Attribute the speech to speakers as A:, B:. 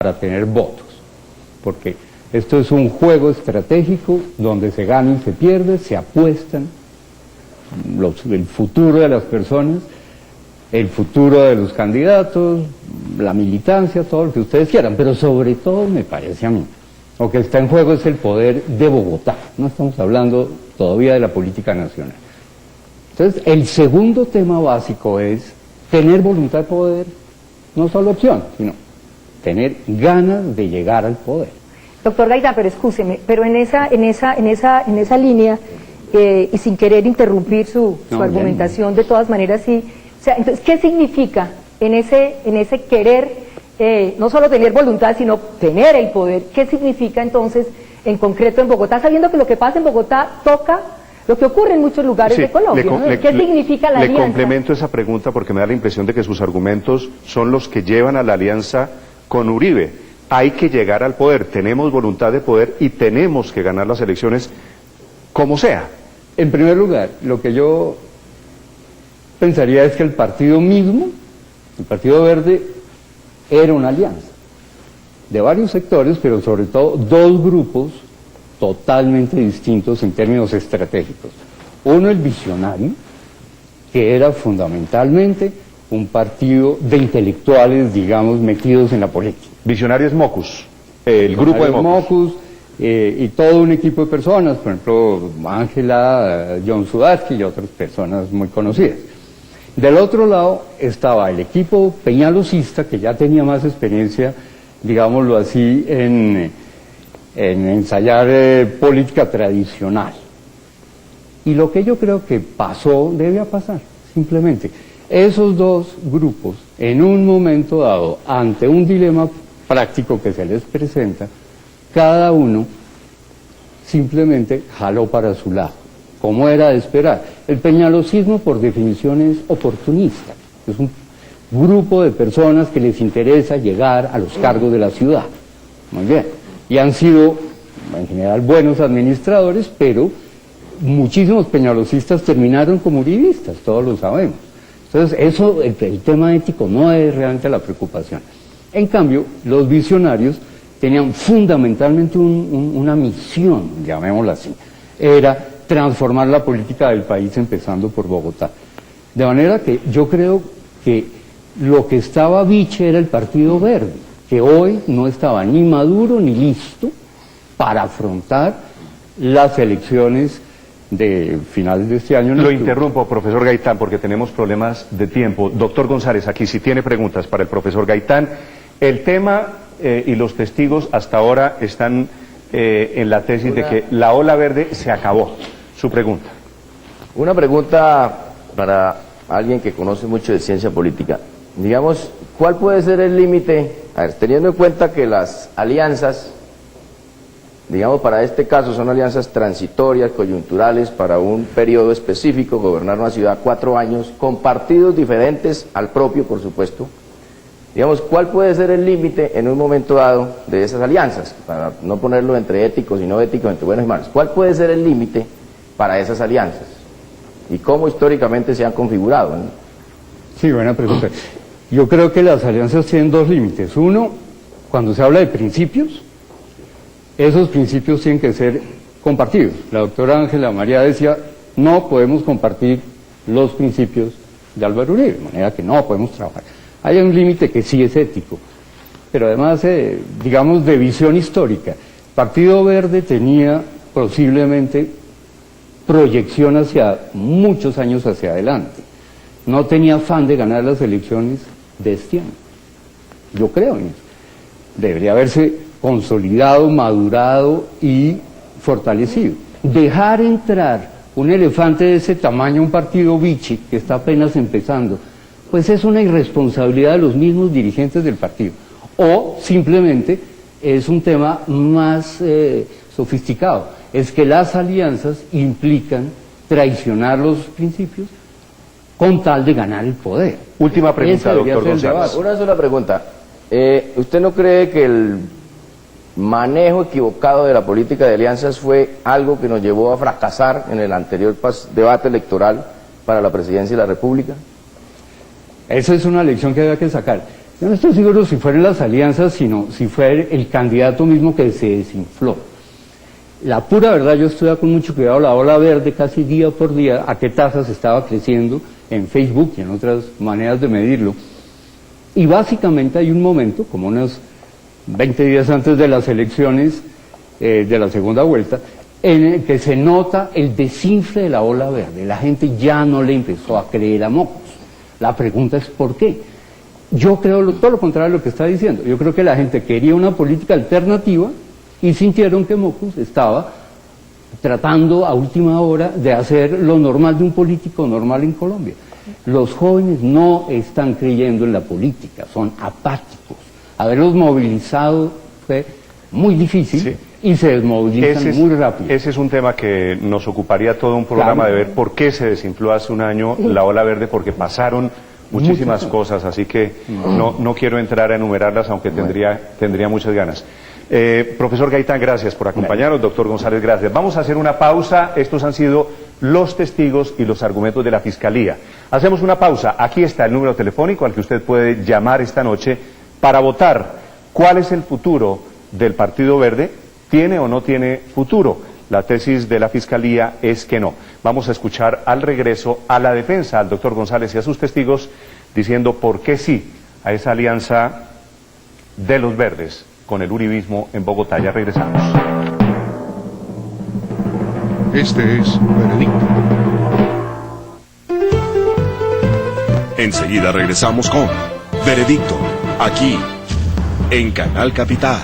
A: para tener votos, porque esto es un juego estratégico donde se gana y se pierde, se apuestan el futuro de las personas, el futuro de los candidatos, la militancia, todo lo que ustedes quieran, pero sobre todo me parece a mí, lo que está en juego es el poder de Bogotá, no estamos hablando todavía de la política nacional. Entonces, el segundo tema básico es tener voluntad de poder, no solo opción, sino tener ganas de llegar al poder.
B: Doctor Gaitán, pero escúcheme, pero en esa línea, y sin querer interrumpir su argumentación, de todas maneras sí, o sea, entonces, ¿qué significa en ese querer, no solo tener voluntad, sino tener el poder? ¿Qué significa entonces, en concreto en Bogotá, sabiendo que lo que pasa en Bogotá toca lo que ocurre en muchos lugares de Colombia, ¿no? ¿Qué significa la alianza?
C: Le complemento esa pregunta porque me da la impresión de que sus argumentos son los que llevan a la alianza con Uribe. Hay que llegar al poder, tenemos voluntad de poder y tenemos que ganar las elecciones como sea.
A: En primer lugar, lo que yo pensaría es que el partido mismo, el Partido Verde, era una alianza de varios sectores, pero sobre todo dos grupos totalmente distintos en términos estratégicos. Uno, el visionario, que era fundamentalmente un partido de intelectuales, digamos, metidos en la política.
C: Visionario es Mocus, el grupo de
A: Mocus. Y todo un equipo de personas, por ejemplo, Ángela, John Sudarsky y otras personas muy conocidas. Del otro lado estaba el equipo peñalosista, que ya tenía más experiencia, digámoslo así, en ensayar política tradicional. Y lo que yo creo que pasó, debía pasar, simplemente. Esos dos grupos, en un momento dado, ante un dilema práctico que se les presenta, cada uno simplemente jaló para su lado, como era de esperar. El peñalosismo, por definición, es oportunista, es un grupo de personas que les interesa llegar a los cargos de la ciudad. Muy bien, y han sido, en general, buenos administradores, pero muchísimos peñalosistas terminaron como uribistas, todos lo sabemos. Entonces, eso, el tema ético no es realmente la preocupación. En cambio, los visionarios tenían fundamentalmente una misión, llamémosla así, era transformar la política del país empezando por Bogotá. De manera que yo creo que lo que estaba biche era el Partido Verde, que hoy no estaba ni maduro ni listo para afrontar las elecciones de finales de este año.
C: Lo interrumpo, profesor Gaitán, porque tenemos problemas de tiempo. Doctor González, aquí si tiene preguntas para el profesor Gaitán. El tema y los testigos hasta ahora están en la tesis de que la ola verde se acabó. Su pregunta.
D: Una pregunta para alguien que conoce mucho de ciencia política. Digamos, ¿cuál puede ser el límite? A ver, teniendo en cuenta que las alianzas, digamos, para este caso son alianzas transitorias, coyunturales, para un periodo específico, gobernar una ciudad 4 años, con partidos diferentes al propio, por supuesto. Digamos, ¿cuál puede ser el límite en un momento dado de esas alianzas? Para no ponerlo entre éticos y no éticos, entre buenos y malos. ¿Cuál puede ser el límite para esas alianzas? ¿Y cómo históricamente se han configurado, ¿no?
A: Sí, buena pregunta. Yo creo que las alianzas tienen dos límites. Uno, cuando se habla de principios, esos principios tienen que ser compartidos. La doctora Ángela María decía, no podemos compartir los principios de Álvaro Uribe, de manera que no podemos trabajar. Hay un límite que sí es ético, pero además, digamos, de visión histórica. El Partido Verde tenía posiblemente proyección hacia muchos años hacia adelante. No tenía afán de ganar las elecciones de este año. Yo creo en eso. Debería haberse consolidado, madurado y fortalecido. Dejar entrar un elefante de ese tamaño, un partido bichi que está apenas empezando, pues es una irresponsabilidad de los mismos dirigentes del partido. O simplemente es un tema más sofisticado. Es que las alianzas implican traicionar los principios con tal de ganar el poder.
C: Última pregunta, doctor González.
D: Una sola pregunta. ¿Usted no cree que el manejo equivocado de la política de alianzas fue algo que nos llevó a fracasar en el anterior debate electoral para la presidencia de la República?
A: Esa es una lección que había que sacar. Yo no estoy seguro si fueron las alianzas, sino si fue el candidato mismo que se desinfló. La pura verdad, yo estudiaba con mucho cuidado la ola verde casi día por día, a qué tasas estaba creciendo en Facebook y en otras maneras de medirlo. Y básicamente hay un momento, como unos 20 días antes de las elecciones de la segunda vuelta, en el que se nota el desinfle de la ola verde. La gente ya no le empezó a creer a Mocus. La pregunta es ¿por qué? Yo creo todo lo contrario a lo que está diciendo. Yo creo que la gente quería una política alternativa y sintieron que Mocus estaba tratando a última hora de hacer lo normal de un político normal en Colombia. Los jóvenes no están creyendo en la política, son apáticos. Haberlos movilizado fue muy difícil. Sí. Y se desmovilizan muy rápido.
C: Ese es un tema que nos ocuparía todo un programa, claro, de ver por qué se desinfló hace un año la ola verde, porque pasaron muchísimas cosas, así que no quiero entrar a enumerarlas, aunque tendría muchas ganas. Profesor Gaitán, gracias por acompañarnos. Doctor González, gracias. Vamos a hacer una pausa. Estos han sido los testigos y los argumentos de la Fiscalía. Hacemos una pausa. Aquí está el número telefónico al que usted puede llamar esta noche para votar cuál es el futuro del Partido Verde. ¿Tiene o no tiene futuro? La tesis de la Fiscalía es que no. Vamos a escuchar al regreso a la defensa, al doctor González y a sus testigos, diciendo por qué sí a esa alianza de los verdes con el uribismo en Bogotá. Ya regresamos.
E: Este es Veredicto.
F: Enseguida regresamos con Veredicto, aquí, en Canal Capital.